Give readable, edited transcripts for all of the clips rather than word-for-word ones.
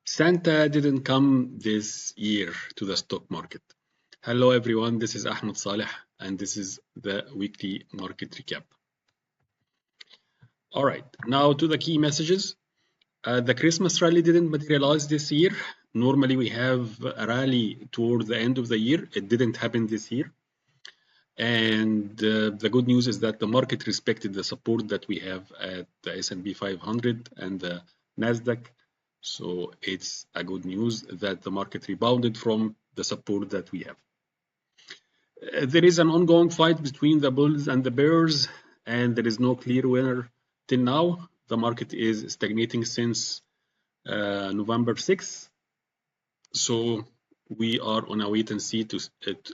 Santa didn't come this year to the stock market. Hello everyone, this is Ahmed Saleh and this is the weekly market recap. All right, now to the key messages. The Christmas rally didn't materialize this year. Normally we have a rally toward the end of the year. It didn't happen this year. And the good news is that the market respected the support that we have at the S&P 500 and the Nasdaq. So it's a good news that the market rebounded from the support that we have. There is an ongoing fight between the bulls and the bears, and there is no clear winner till now. The market is stagnating since November 6th. So we are on a wait and see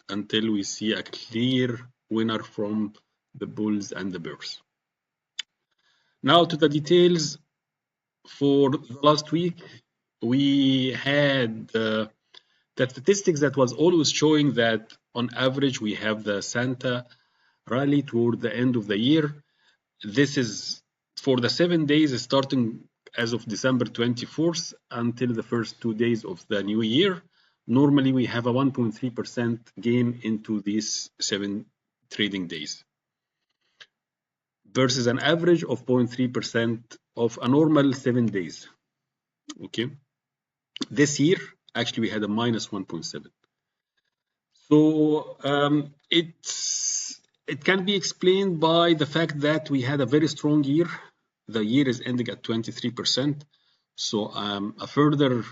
until we see a clear winner from the bulls and the bears. Now to the details. For the last week, we had the statistics that was always showing that on average we have the Santa rally toward the end of the year. This is for the 7 days starting as of December 24th until the first 2 days of the new year. Normally we have a 1.3% gain into these 7 trading days versus an average of 0.3% of a normal 7 days. Okay, this year actually we had a minus 1.7. So it can be explained by the fact that we had a very strong year. The year is ending at 23%. So a further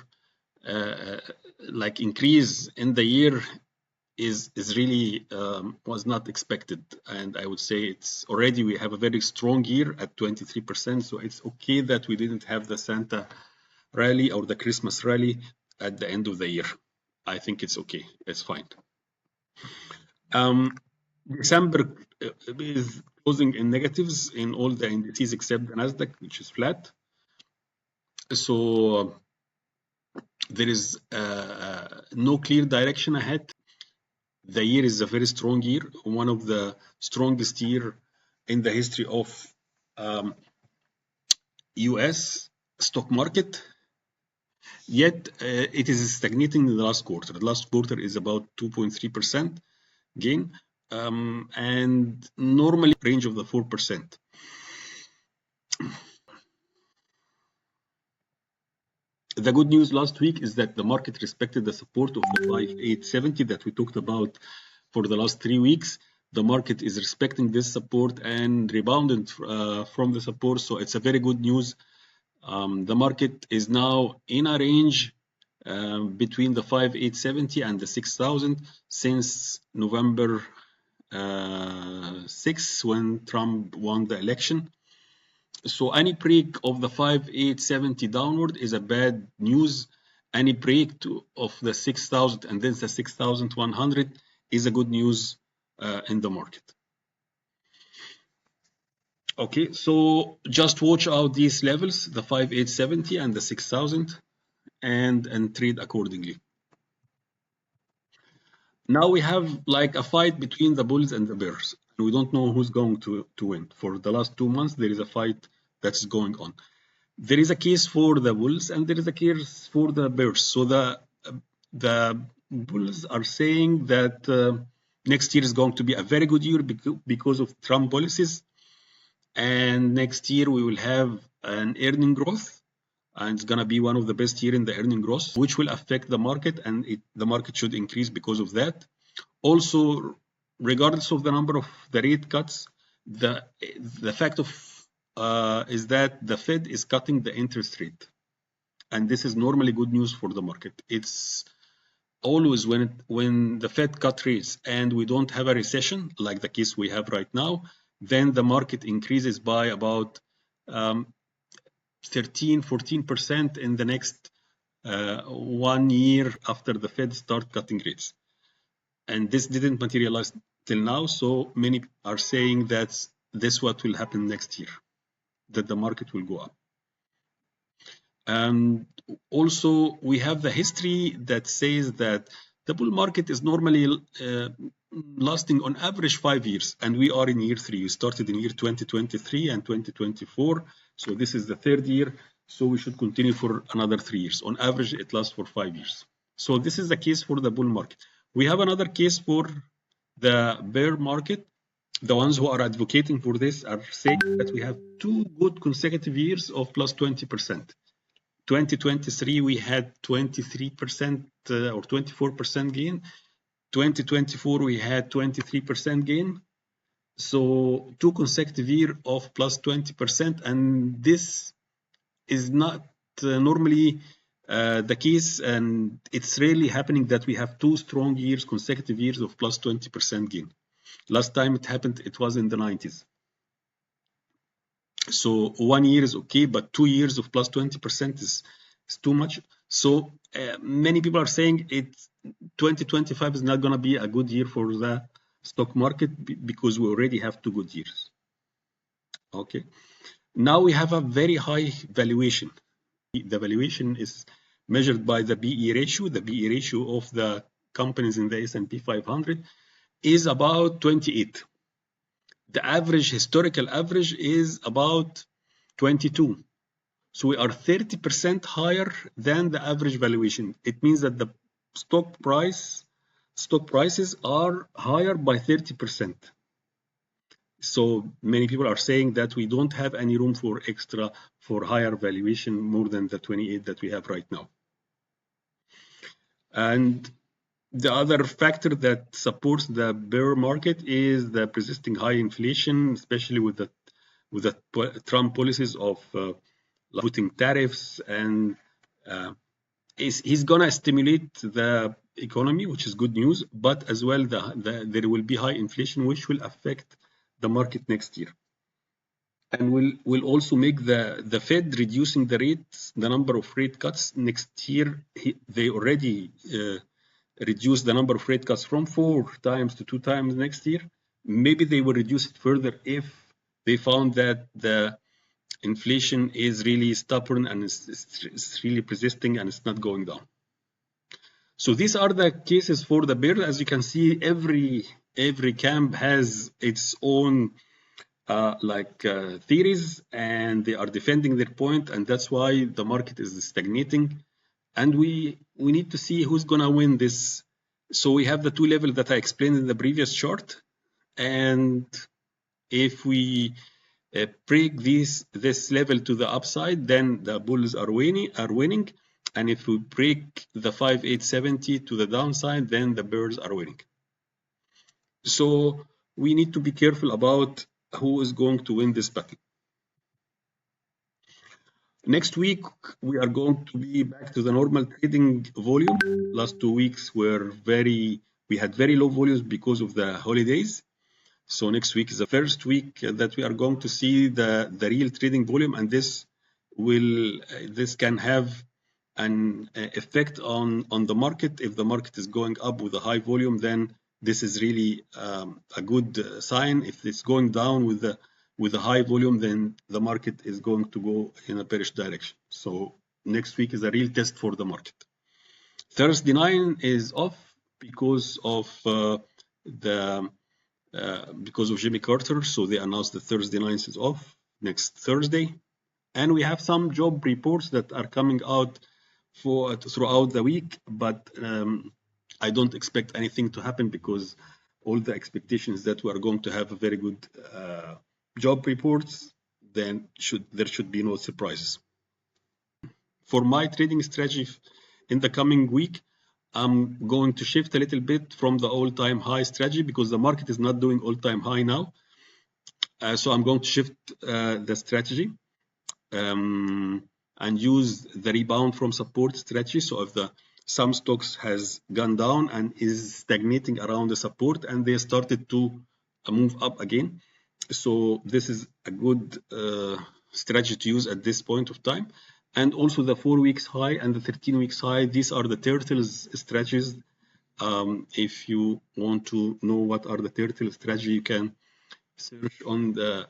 increase in the year is really was not expected, and I would say it's already we have a very strong year at 23%, so it's okay that we didn't have the Santa rally or the Christmas rally at the end of the year. I think it's okay, it's fine. December is closing in negatives in all the indices except the Nasdaq, which is flat. So there is no clear direction ahead. The year is a very strong year, one of the strongest year in the history of US stock market. Yet it is stagnating in the last quarter. The last quarter is about 2.3% gain, and normally range of the 4%. The good news last week is that the market respected the support of the 5870 that we talked about for the last 3 weeks. The market is respecting this support and rebounded from the support, so it's a very good news. The market is now in a range between the 5870 and the 6000 since November 6 when Trump won the election. So any break of the 5870 downward is a bad news. Any break of the 6000 and then the 6100 is a good news in the market. Okay, so just watch out these levels, the 5870 and the 6000, and trade accordingly. Now we have like a fight between the bulls and the bears. We don't know who's going to win. For the last 2 months, there is a fight that's going on. There is a case for the bulls and there is a case for the bears. So the bulls are saying that next year is going to be a very good year because of Trump policies. And next year we will have an earning growth. And it's going to be one of the best year in the earning growth, which will affect the market, and the market should increase because of that. Also, regardless of the number of the rate cuts, the fact of is that the Fed is cutting the interest rate, and this is normally good news for the market. It's always when the Fed cut rates and we don't have a recession like the case we have right now, then the market increases by about 13-14% in the next 1 year after the Fed start cutting rates. And this didn't materialize till now, so many are saying that this what will happen next year, that the market will go up. And also we have the history that says that the bull market is normally lasting on average 5 years, and we are in year 3. We started in year 2023 and 2024, so this is the 3rd year. So we should continue for another 3 years. On average, it lasts for 5 years. So this is the case for the bull market. We have another case for the bear market. The ones who are advocating for this are saying that we have 2 good consecutive years of plus 20%. 2023, we had 23% or 24% gain. 2024, we had 23% gain. So 2 consecutive years of plus 20%, and this is not normally the case, and it's rarely happening that we have 2 strong years, consecutive years of plus 20% gain. Last time it happened, it was in the 90s. So 1 year is okay, but 2 years of plus 20% is too much. So many people are saying 2025 is not going to be a good year for the stock market because we already have 2 good years. Okay. Now we have a very high valuation. The valuation is measured by the PE ratio. The PE ratio of the companies in the S&P 500 is about 28. The average, historical average, is about 22. So we are 30% higher than the average valuation. It means that the stock prices are higher by 30%. So many people are saying that we don't have any room for higher valuation more than the 28 that we have right now. And the other factor that supports the bear market is the persisting high inflation, especially with the Trump policies of putting tariffs, and he's gonna stimulate the economy, which is good news, but as well there will be high inflation, which will affect the market next year, and will also make the Fed reducing the rates, the number of rate cuts next year. They already reduce the number of rate cuts from 4 times to 2 times next year. Maybe they will reduce it further if they found that the inflation is really stubborn and it's really persisting and it's not going down. So these are the cases for the bear. As you can see, every camp has its own theories, and they are defending their point, and that's why the market is stagnating. And we need to see who's gonna win this. So we have the 2 levels that I explained in the previous chart, and if we break this level to the upside, then the bulls are winning, and if we break the 5870 to the downside, then the bears are winning. So we need to be careful about who is going to win this battle. Next week, we are going to be back to the normal trading volume. Last 2 weeks we had very low volumes because of the holidays. So next week is the first week that we are going to see the real trading volume, and this can have an effect on the market. If the market is going up with a high volume, then this is really a good sign. If it's going down with a high volume, then the market is going to go in a bearish direction. So next week is a real test for the market. Thursday 9 is off because of Jimmy Carter. So they announced that Thursday 9 is off next Thursday, and we have some job reports that are coming out throughout the week, but I don't expect anything to happen because all the expectations that we are going to have a very good job reports, then there should be no surprises. For my trading strategy in the coming week, I'm going to shift a little bit from the all-time high strategy because the market is not doing all-time high now. So I'm going to shift the strategy and use the rebound from support strategy. So if some stocks has gone down and is stagnating around the support and they started to move up again, so this is a good strategy to use at this point of time. And also the 4 weeks high and the 13 weeks high, these are the turtles strategies. If you want to know what are the turtle strategy, you can search on the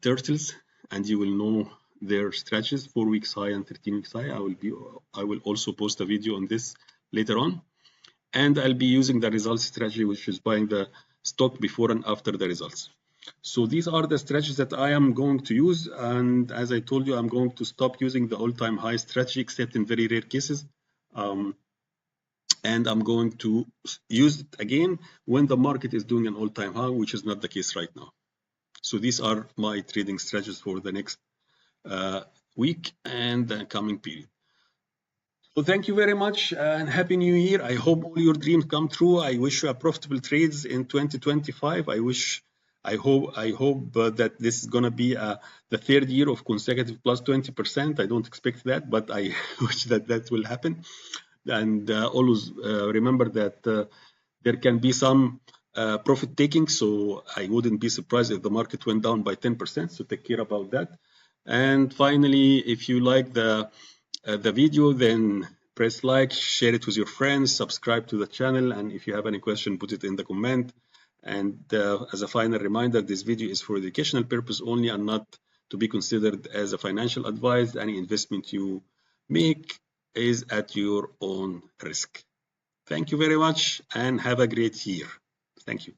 turtles and you will know their strategies, 4 weeks high and 13 weeks high. I will also post a video on this later on, and I'll be using the results strategy, which is buying the stock before and after the results. So these are the strategies that I am going to use, and as I told you, I'm going to stop using the all-time high strategy except in very rare cases. And I'm going to use it again when the market is doing an all-time high, which is not the case right now. So these are my trading strategies for the next week and the coming period. So thank you very much and Happy New Year. I hope all your dreams come true. I wish you a profitable trades in 2025. I hope that this is going to be the third year of consecutive plus 20%. I don't expect that, but I wish that will happen. And always remember that there can be some profit taking, so I wouldn't be surprised if the market went down by 10%, so take care about that. And finally, if you like the video, then press like, share it with your friends, subscribe to the channel, and if you have any question, put it in the comment. And as a final reminder, this video is for educational purpose only and not to be considered as a financial advice. Any investment you make is at your own risk. Thank you very much and have a great year. Thank you.